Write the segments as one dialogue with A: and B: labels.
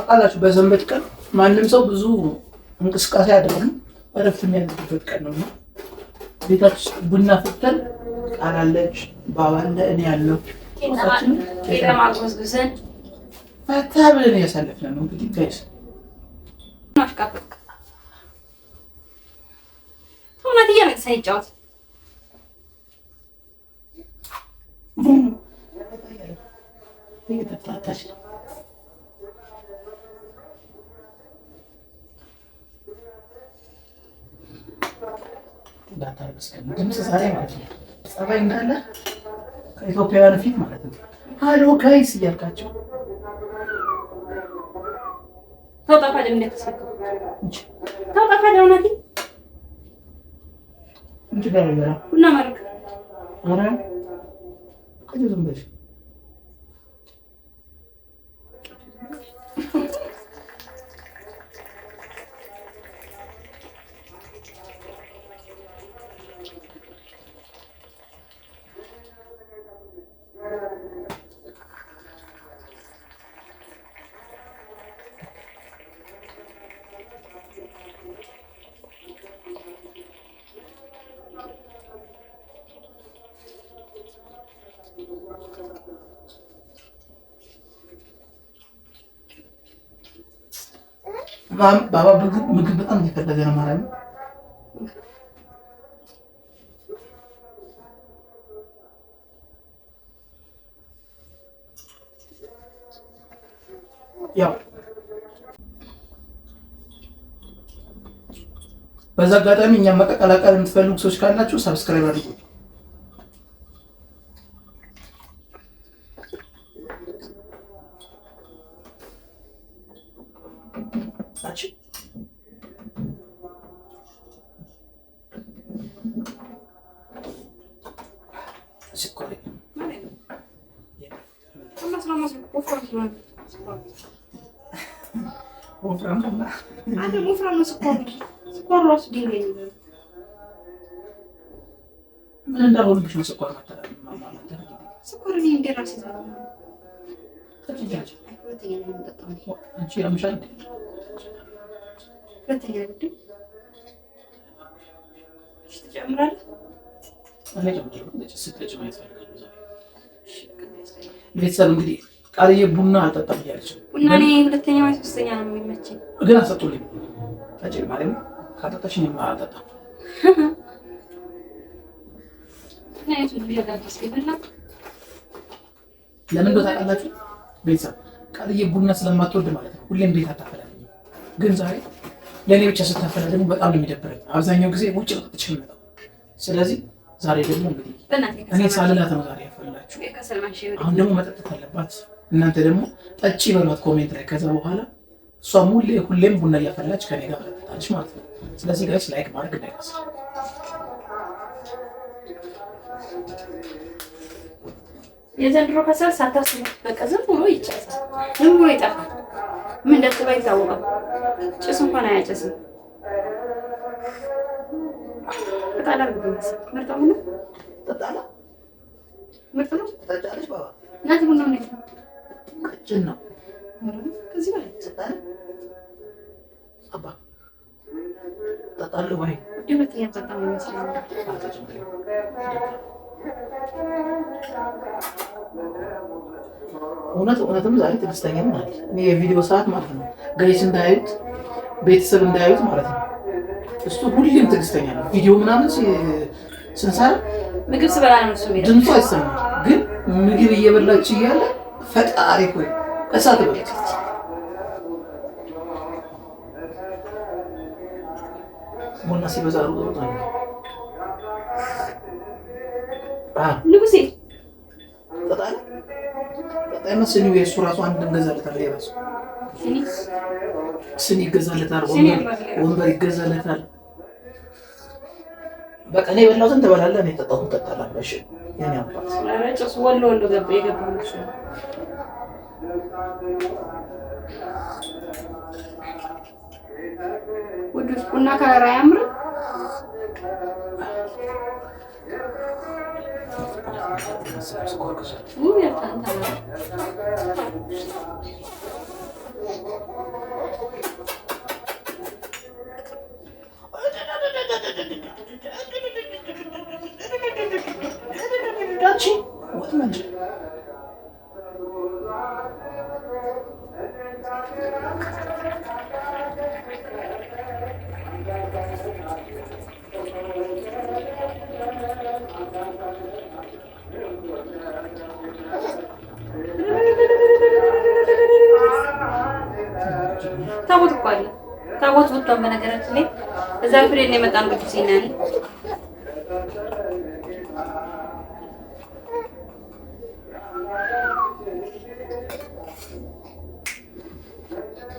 A: ታውቃላችሁ በሰንበት ቀን ማንም ሰው ብዙ እንቅስቃሴ አያደርግም። እረፍት የሚያደርግበት ቀን ነው። ቤታችን ቡና ፍተን ቃል አለች፣ ባባ አለ፣ እኔ ያለው
B: ለማጎዝጉዘን
A: ፈታ ብለን እያሳለፍን ነው። እንግዲህ ጋይስ
B: ማሽቃበቅ እውነት እየነቅሳ ይጫወት
A: እየተፋታች ነው። ድምፅ ዛሬ ማለት ነው ጸባይ እንዳለ ከኢትዮጵያውያን ፊት ማለት ነው። ሀሎ ጋይስ እያልካቸው
B: ተውጣፋ ለምን ተሰከው ተውጣፋ ለውናቲ
A: እንጂ ጋር ያለ
B: እና ማርክ
A: አረ ከዚህ ዝም ብለሽ ባባ ምግብ በጣም እየፈለገ ነው ማለት ነው። ያው በዛ አጋጣሚ እኛም መቀላቀል የምትፈልጉ ሰዎች ካላችሁ ሰብስክራይብ አድርጉ። ምን እንዳሆንብሽ ነው ስኳር ስኳር ቤተሰብ እንግዲህ ቃልዬ ቡና አልጠጣም እያለች
B: ቡና እኔ ሁለተኛ ወይ ሶስተኛ ነው የሚመቸኝ፣
A: ግን አሰጡልኝ ጠጪ ማለት ነው። ካጠጣሽ እኔም አልጠጣም። ለምን እንደው ታውቃላችሁ ቤተሰብ ቃልዬ ቡና ስለማትወድ ማለት ነው። ሁሌም ቤት አታፈላለኝ፣ ግን ዛሬ ለእኔ ብቻ ስታፈላ ደግሞ በጣም ነው የሚደብረኝ። አብዛኛው ጊዜ ውጭ ነው ጠጥቼ የምመጣው። ስለዚህ ዛሬ ደግሞ እንግዲህ እኔ ሳልላት ነው ዛሬ ያፈላችሁ። አሁን ደግሞ መጠጣት አለባት። እናንተ ደግሞ ጠጪ በሏት ኮሜንት ላይ። ከዛ በኋላ እሷም ሁሌም ቡና እያፈላች ከኔ ጋር ትጠጣለች ማለት ነው። ስለዚህ ጋይስ ላይክ ማድረግ እንዳይረሳ።
B: የዘንድሮ ከሰል ሳታስቡት በቃ ዝም ብሎ ይጨሳል፣ ዝም ብሎ ይጠፋል። ምን እንደተባለ አይታወቅም። ጭስ እንኳን አያጨስም። በጣም አርጉት ምርጥ ነው።
A: ተጣላ
B: ምርጥ ነው።
A: ተጣላሽ ባባ
B: ናቲ ቡና ነው
A: ቀጭን ነው።
B: ከዚህ በላይ
A: ተጣላ አባ ተጣሉ ወይ
B: ሁለተኛ በጣም ይመስላል።
A: እውነትም ዛሬ ትዕግስተኛ ማለት እኔ የቪዲዮ ሰዓት ማለት ነው ጋይስ እንዳያዩት ቤተሰብ እንዳያዩት ማለት ነው። እሱ ሁሌም ትዕግስተኛ ነው። ቪዲዮ ምናምን ስንሰራ
B: ምግብ ስበላ ነው እሱ የሚለው
A: ድምፁ አይሰማም፣ ግን ምግብ እየበላች እያለ ፈጣሪ ሆይ እሳት በለች። ቡና ሲበዛ ሩጥ ነው
B: ንጉሴ
A: ተጣለ ተጣለ መስኒው የሱ ራሱ አንድ እንገዛለታል። የራሱ ስኒ ይገዛለታል፣ ወንበር ይገዛለታል። በቃ እኔ የበላሁትን ትበላለህ፣ እኔ የጠጣሁትን ትጠጣለህ። እሺ የኔ አባት
B: ጭስ ወሎ ገባ የገባው ነው። ውዱስ ቡና ከለር አያምርም? ታቦት እኮ አለ። ታቦት ወጥቷል። በነገራችን ላይ እዛ ፍሬ ነው የመጣን ቅዱስ ይናኒ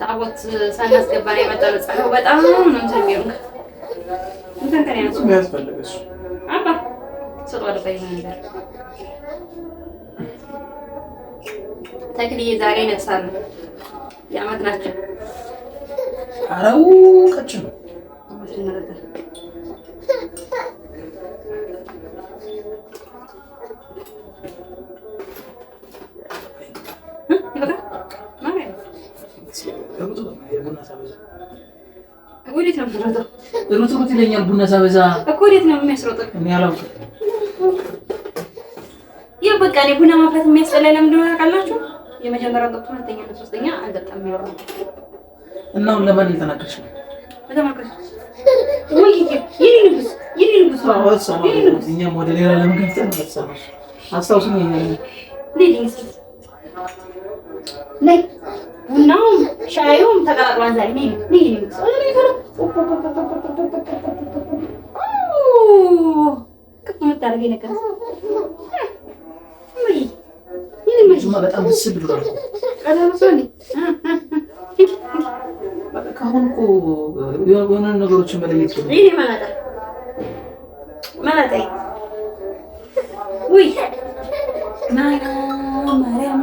B: ታቦት ሳናስገባ ነው የመጣው። ፀሐዩ በጣም ነው እንትን የሚሆነው። እንትን ከኔ ነው የሚያስፈልገው። አባ ሰው አደባይ ነገር ተክልዬ ዛሬ ነሳሉ የዓመት ናቸው።
A: አረው ቀጭ ነው
B: ወዴት ነው የምትሮጠው?
A: ሩት ይለኛል ቡና ሳበዛ
B: እኮ ወዴት ነው የሚያስሮጠው?
A: እኔ አላውቅም።
B: ይኸው በቃ እኔ ቡና ማፍላት የሚያስጠላኝ ለምንድን ነው ታውቃላችሁ? የመጀመሪያው ጠጥቶ ሁለተኛ እና ሶስተኛ አልጠጣም የሚለው ነው።
A: እና አሁን ለማን እየተናገርሽ ነው?
B: በተመልካች ወይ ይሄ ንጉስ
A: እኛም ወደ ሌላ ለመገፍተን መሰለሽ አስታውሱኝ።
B: ነይ ቡናውም ሻዩም ተቀላቅሏል ዛሬ። ነይ ንጉስ ከፍ የምታደርገኝ ነገር
A: ጁማ በጣም ደስ ብሎናል። ከአሁን እኮ የሆነ ነገሮችን መለየት ነው።
B: ይሄ መላጣ ውይ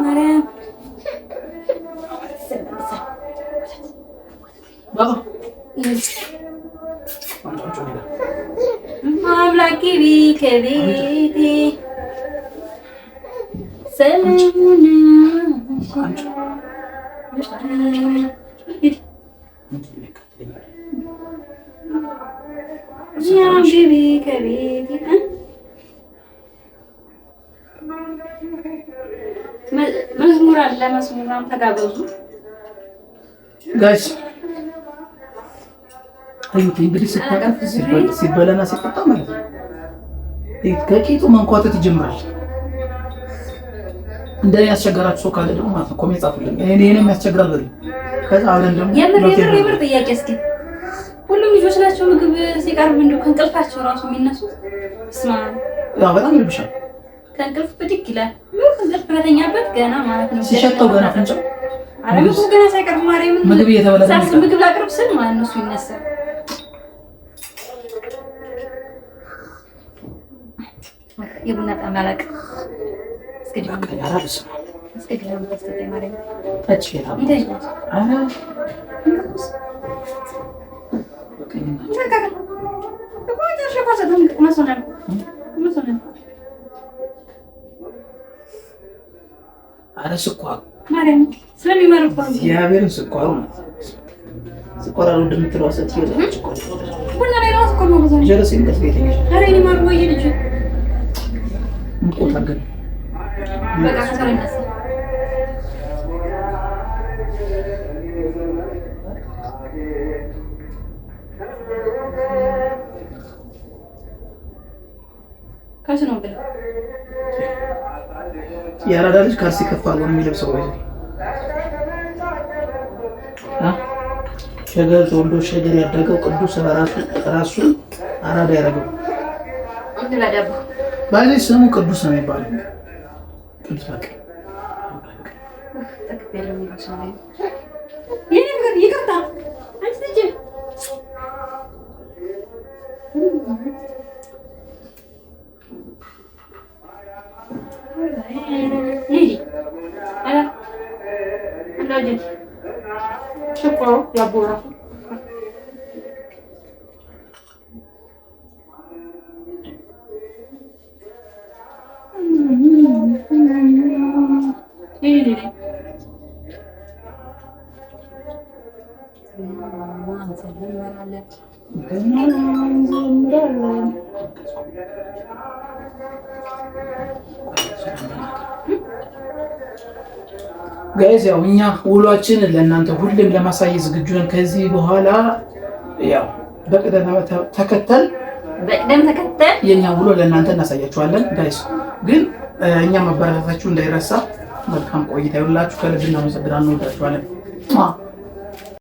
B: ማርያም
A: ባባ
B: አምላኬ ከቤቴ ሰላሙን ግቢ ከቤቴ መዝሙር አለ። መዝሙራም ተጋበዙ
A: ጋይስ። እንግዲህ ሲበላና ሲጠጣ ማለት ነው ከቂጡ መንኳተት ይጀምራል። እንደኔ ያስቸገራችሁ ሰው ካለ ደግሞ ማለት ነው ኮሜንት ጻፉልኝ። እኔንም ያስቸግራል በሉኝ። ከዛ አብረን ደግሞ
B: የምር ጥያቄ እስኪ ሁሉም ልጆች ናቸው ምግብ ሲቀርብ እንደው ከእንቅልፋቸው ራሱ የሚነሱት? ስማ
A: ያው በጣም ይልብሻል።
B: ከእንቅልፍ ብድግ ይላል። እንቅልፍ ከተኛበት ገና ማለት ነው
A: ሲሸተው ገና ፍንጫው
B: ምግብ ገና ሳይቀርብ ማርያምን
A: ምግብ እየተበላ
B: ምግብ ላቅርብ ስል ማለት ነው እሱ ይነሳል። የቡና ጣማላቅ እስኪ
A: አረ ስኳር
B: ማርያም ስለሚመርባ
A: እግዚአብሔርን ስኳሩ ማለት ስኳር አሉ እንደምትለው ሴትዮ
B: ቡና ላይ ነው ስኳር ነው ብዙ
A: ጀለስ እንቅልፍ ቤተኛ
B: አረ እኔ ማር ወይ ልጅ
A: እንቆታ ግን
B: በቃ ሰረነስ ካሽ ነው ብለ
A: ያራዳ ልጅ ካልሲ ከፍ አድርጎ ነው የሚለብሰው ወይ ሸገር ተወልዶ ሸገር ያደገው ቅዱስ ራሱ አራዳ ያደረገው
B: እንደላዳባ
A: ባይዘይ ስሙ ቅዱስ ነው የሚባለው። ቅዱስ በቃ
B: ተከበረኝ ነው ይሄ ነገር ይቅርታ አንቺ ልጅ
A: ጋይዝ ያው እኛ ውሏችን ለእናንተ ሁሌም ለማሳየት ዝግጁ ነን። ከዚህ በኋላ ያው በቅደም ተከተል የኛ ውሎ ለእናንተ እናሳያችኋለን። ጋይስ ግን እኛ መበረታታችሁ እንዳይረሳ። መልካም ቆይታ ይሁንላችሁ። ከልብ እናመሰግናለን። እንወዳችኋለን።